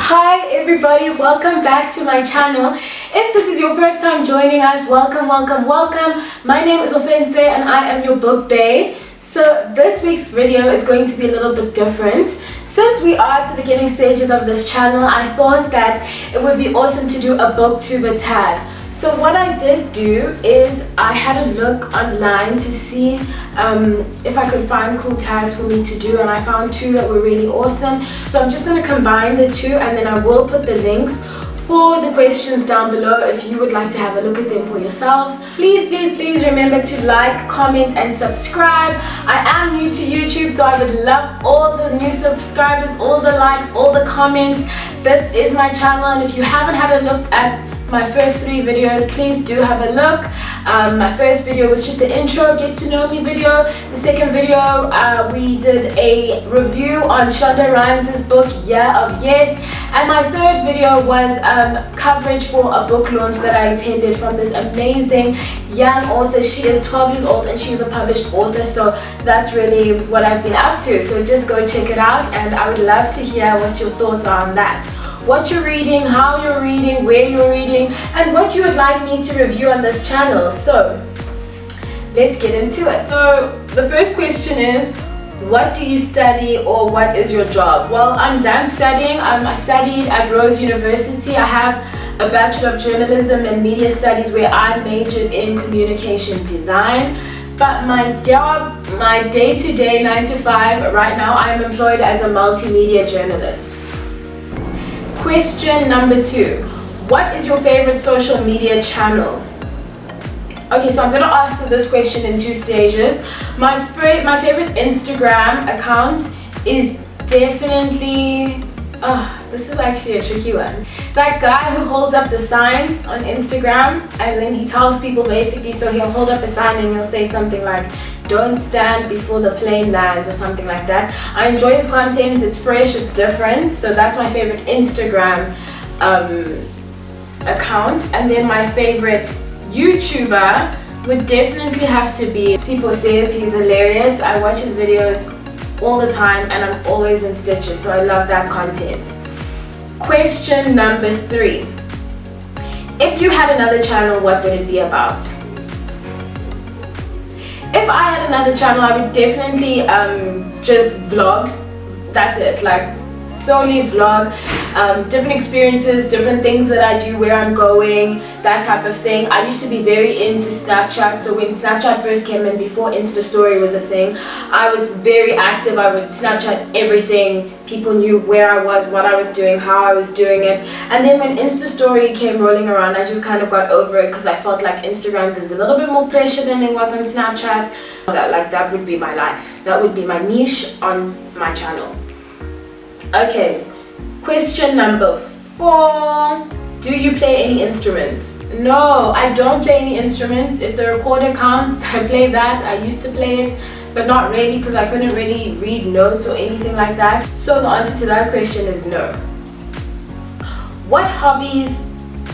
Hi everybody, welcome back to my channel. If this is your first time joining us, welcome. My name is Ofense and I am your book bae. So this week's video is going to be a little bit different. Since we are at the beginning stages of this channel, I thought that it would be awesome to do a booktuber tag. So what I did do is I had a look online to see if I could find cool tags for me to do, and I found two that were really awesome. So I'm just going to combine the two, and then I will put the links for the questions down below if you would like to have a look at them for yourselves. Please remember to like, comment and subscribe. I am new to YouTube, so I would love all the new subscribers, all the likes, all the comments. This is my channel, and if you haven't had a look at my first 3 videos, please do have a look. My first video was just the intro, get to know me video. The second video, we did a review on Shonda Rhimes' book Year of Yes, and my third video was coverage for a book launch that I attended from this amazing young author. She is 12 years old and she's a published author, so that's really what I've been up to. So just go check it out, and I would love to hear what your thoughts are on that. What you're reading, how you're reading, where you're reading, and what you would like me to review on this channel. So let's get into it. So the first question is, what do you study, or what is your job? Well, I'm done studying. I studied at Rose University. I have a Bachelor of Journalism and Media Studies where I majored in communication design. But my job, my day-to-day 9 to 5, right now I'm employed as a multimedia journalist. Question number 2. What is your favorite social media channel? Okay, so I'm going to answer this question in 2 stages. My favorite Instagram account is definitely... this is actually a tricky one. That guy who holds up the signs on Instagram, and then he tells people basically, so he'll hold up a sign and he'll say something like, "Don't stand before the plane lands," or something like that. I enjoy his content, it's fresh, it's different, so that's my favorite Instagram account. And then my favorite YouTuber would definitely have to be Sipo Says. He's hilarious. I watch his videos all the time and I'm always in stitches, so I love that content. Question number 3. If you had another channel, what would it be about? If I had another channel, I would definitely just vlog. That's it, like solely vlog, different experiences, different things that I do, where I'm going, that type of thing. I used to be very into Snapchat, so when Snapchat first came in, before Insta Story was a thing, I was very active. I would Snapchat everything. People knew where I was, what I was doing, how I was doing it. And then when Insta Story came rolling around, I just kind of got over it because I felt like Instagram, there's a little bit more pressure than there was on Snapchat. That would be my life. That would be my niche on my channel. Okay, question number 4. Do you play any instruments? No, I don't play any instruments. If the recorder counts, I play that. I used to play it, but not really, because I couldn't really read notes or anything like that. So the answer to that question is no. What hobbies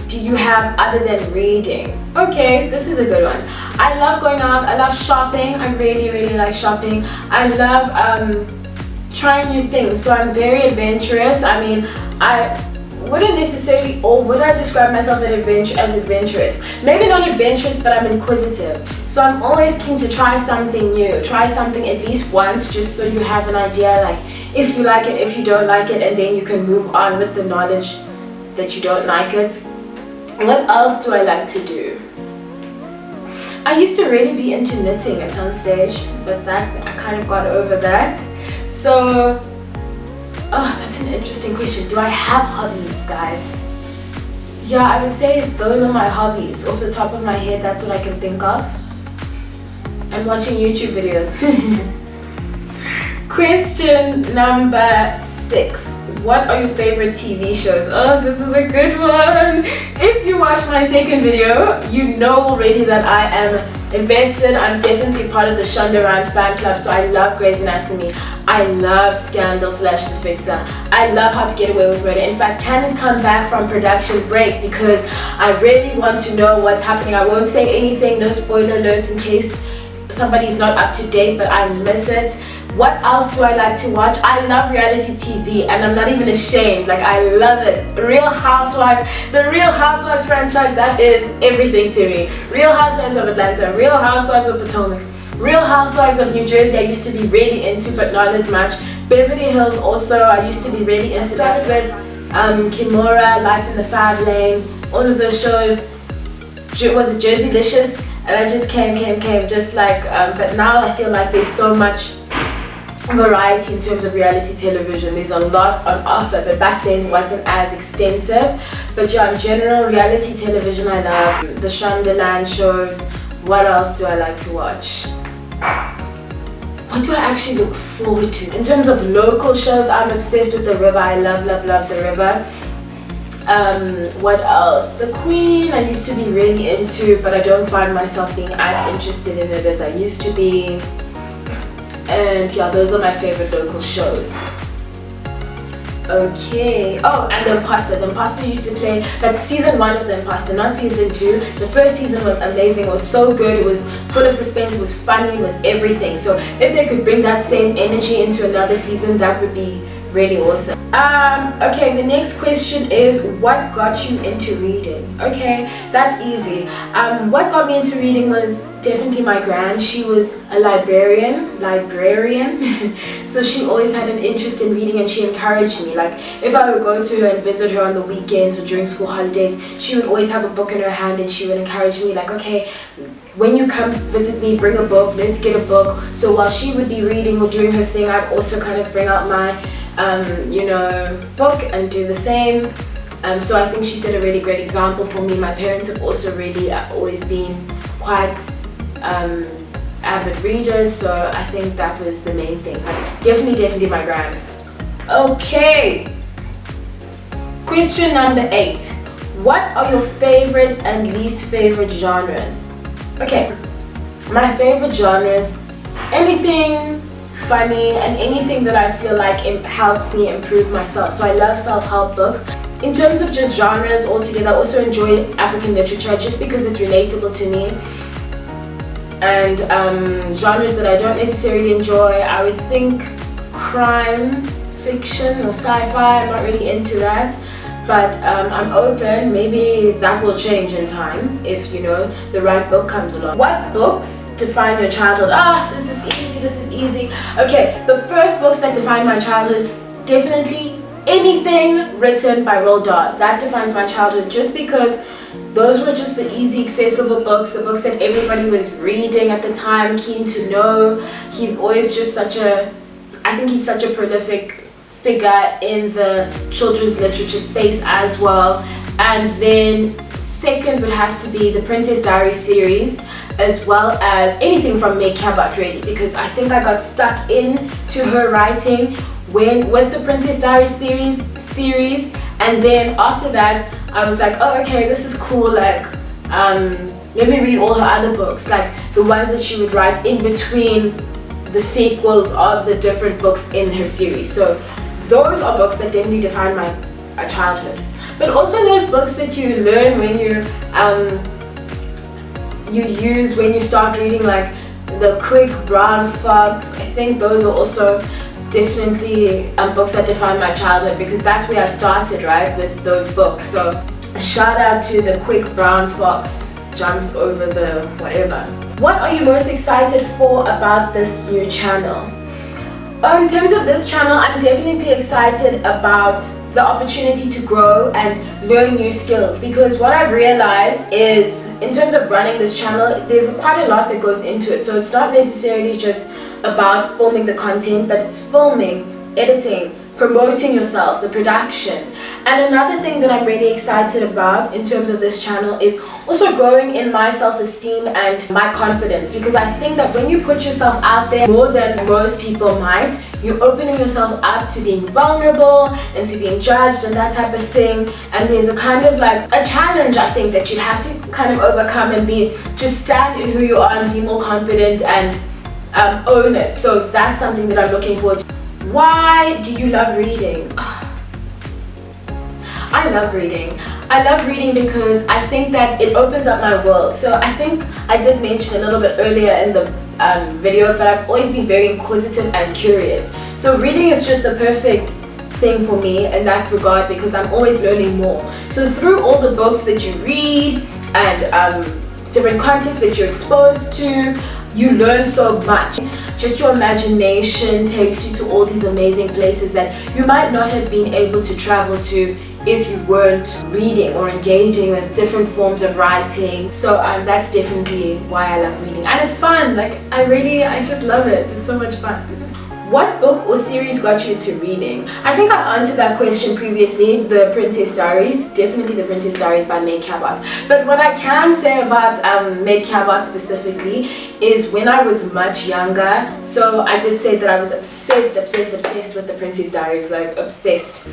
do you have other than reading? Okay, this is a good one. I love going out. I love shopping. I really like shopping. I love trying new things, so I'm very adventurous. I mean, I wouldn't necessarily, or would I describe myself as adventurous? Maybe not adventurous, but I'm inquisitive. So I'm always keen to try something new, try something at least once, just so you have an idea, like if you like it, if you don't like it, and then you can move on with the knowledge that you don't like it. What else do I like to do? I used to really be into knitting at some stage, but that I kind of got over that. So, that's an interesting question. Do I have hobbies, guys? Yeah, I would say those are my hobbies. Off the top of my head, that's what I can think of. I'm watching YouTube videos. Question number 6. What are your favorite TV shows? Oh, this is a good one. If you watch my second video, you know already that I am invested. I'm definitely part of the Shonda Rhimes fan club, so I love Grey's Anatomy. I love Scandal / The Fixer. I love How to Get Away with Murder. In fact, can it come back from production break, because I really want to know what's happening. I won't say anything, no spoiler alerts in case somebody's not up to date, but I miss it. What else do I like to watch? I love reality TV, and I'm not even ashamed. Like, I love it. Real Housewives, the Real Housewives franchise, that is everything to me. Real Housewives of Atlanta, Real Housewives of Potomac, Real Housewives of New Jersey, I used to be really into, but not as much. Beverly Hills also, I used to be really into. Started with Kimura, Life in the Fab Lane, all of those shows. Was it Jerseylicious? And I just came, just like, but now I feel like there's so much variety in terms of reality television. There's a lot on offer, but back then it wasn't as extensive. But yeah, in general, reality television I love. The Shondaland shows. What else do I like to watch? What do I actually look forward to? In terms of local shows, I'm obsessed with The River. I love The River. What else? The Queen I used to be really into, but I don't find myself being as interested in it as I used to be. And yeah, those are my favorite local shows. Okay. Oh, and The Imposter. The Imposter used to play, like season 1 of The Imposter, not season 2. The first season was amazing. It was so good. It was full of suspense. It was funny. It was everything. So if they could bring that same energy into another season, that would be really awesome. Okay, the next question is, what got you into reading? Okay, that's easy. What got me into reading was definitely my gran. She was a librarian. So she always had an interest in reading, and she encouraged me. Like, if I would go to her and visit her on the weekends or during school holidays, she would always have a book in her hand, and she would encourage me, like, okay, when you come visit me, bring a book, let's get a book. So while she would be reading or doing her thing, I'd also kind of bring out my book and do the same. So I think she set a really great example for me. My parents have also really always been quite avid readers, so I think that was the main thing. Definitely my gran. Okay, question number 8. What are your favorite and least favorite genres? Okay, my favorite genres, anything funny and anything that I feel like it helps me improve myself. So I love self-help books. In terms of just genres altogether, I also enjoy African literature just because it's relatable to me. And genres that I don't necessarily enjoy, I would think crime, fiction or sci-fi. I'm not really into that, but I'm open. Maybe that will change in time if, you know, the right book comes along. What books define your childhood? This is easy. Okay, the first books that defined my childhood, definitely anything written by Roald Dahl. That defines my childhood, just because those were just the easy, accessible books, the books that everybody was reading at the time, keen to know. He's always just I think he's such a prolific figure in the children's literature space as well. And then second would have to be the Princess Diaries series, as well as anything from Meg Cabot, really, because I think I got stuck into her writing with the Princess Diaries series, and then after that I was like, oh, okay, this is cool, like let me read all her other books, like the ones that she would write in between the sequels of the different books in her series. So those are books that definitely define my childhood. But also those books that you learn when you use when you start reading, like The Quick Brown Fox. I think those are also definitely books that define my childhood, because that's where I started, right, with those books. So a shout out to The Quick Brown Fox jumps over the whatever. What are you most excited for about this new channel? In terms of this channel, I'm definitely excited about the opportunity to grow and learn new skills, because what I've realized is, in terms of running this channel, there's quite a lot that goes into it. So it's not necessarily just about filming the content, but it's filming, editing, promoting yourself, the production. And another thing that I'm really excited about in terms of this channel is also growing in my self-esteem and my confidence, because I think that when you put yourself out there more than most people might, you're opening yourself up to being vulnerable and to being judged and that type of thing. And there's a kind of like a challenge, I think, that you have to kind of overcome and just stand in who you are and be more confident and own it. So that's something that I'm looking forward to. Why do you love reading? I love reading. I love reading because I think that it opens up my world. So I think I did mention a little bit earlier video, but I've always been very inquisitive and curious. So reading is just the perfect thing for me in that regard, because I'm always learning more. So through all the books that you read and different contexts that you're exposed to, you learn so much. Just your imagination takes you to all these amazing places that you might not have been able to travel to if you weren't reading or engaging with different forms of writing. So that's definitely why I love reading, and it's fun. Like I just love it. It's so much fun. What book or series got you into reading? I think I answered that question previously. The Princess Diaries, definitely The Princess Diaries by Meg Cabot. But what I can say about Meg Cabot specifically is when I was much younger, so I did say that I was obsessed with The Princess Diaries, like obsessed.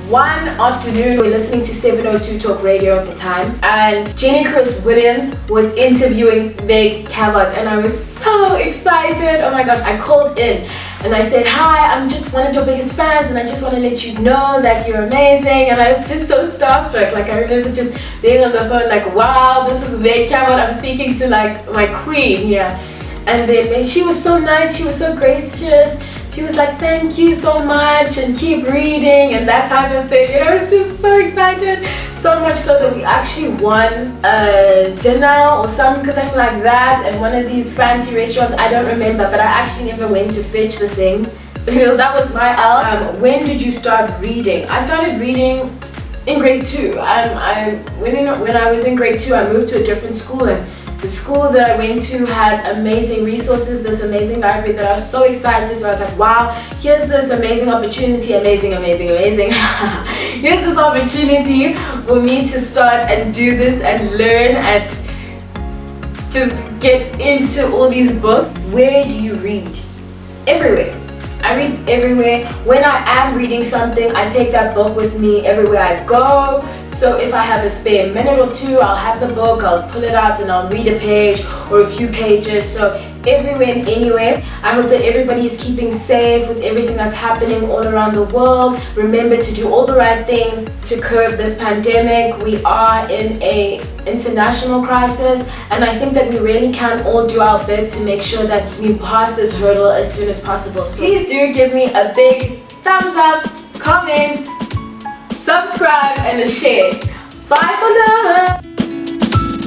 One afternoon, we were listening to 702 Talk Radio at the time, and Jenny Chris Williams was interviewing Meg Cabot, and I was so excited. Oh my gosh, I called in and I said, hi, I'm just one of your biggest fans, and I just want to let you know that you're amazing. And I was just so starstruck. Like I remember just being on the phone like, wow, this is Meg Cabot, I'm speaking to like my queen. Yeah. And then she was so nice, she was so gracious. She was like, thank you so much and keep reading and that type of thing. I was just so excited. So much so that we actually won a dinner or something like that at one of these fancy restaurants. I don't remember, but I actually never went to fetch the thing. That was my out. When did you start reading? I started reading in grade 2. When I was in grade 2, I moved to a different school, and the school that I went to had amazing resources, this amazing library that I was so excited. So I was like, wow, here's this amazing opportunity, amazing. Here's this opportunity for me to start and do this and learn and just get into all these books. Where do you read? Everywhere. I read everywhere. When I am reading something, I take that book with me everywhere I go. So if I have a spare minute or two, I'll have the book, I'll pull it out and I'll read a page or a few pages. So everywhere and anywhere. I hope that everybody is keeping safe with everything that's happening all around the world. Remember to do all the right things to curb this pandemic. We are in an international crisis, and I think that we really can all do our bit to make sure that we pass this hurdle as soon as possible. So please do give me a big thumbs up, comment, subscribe and a share. Bye for now.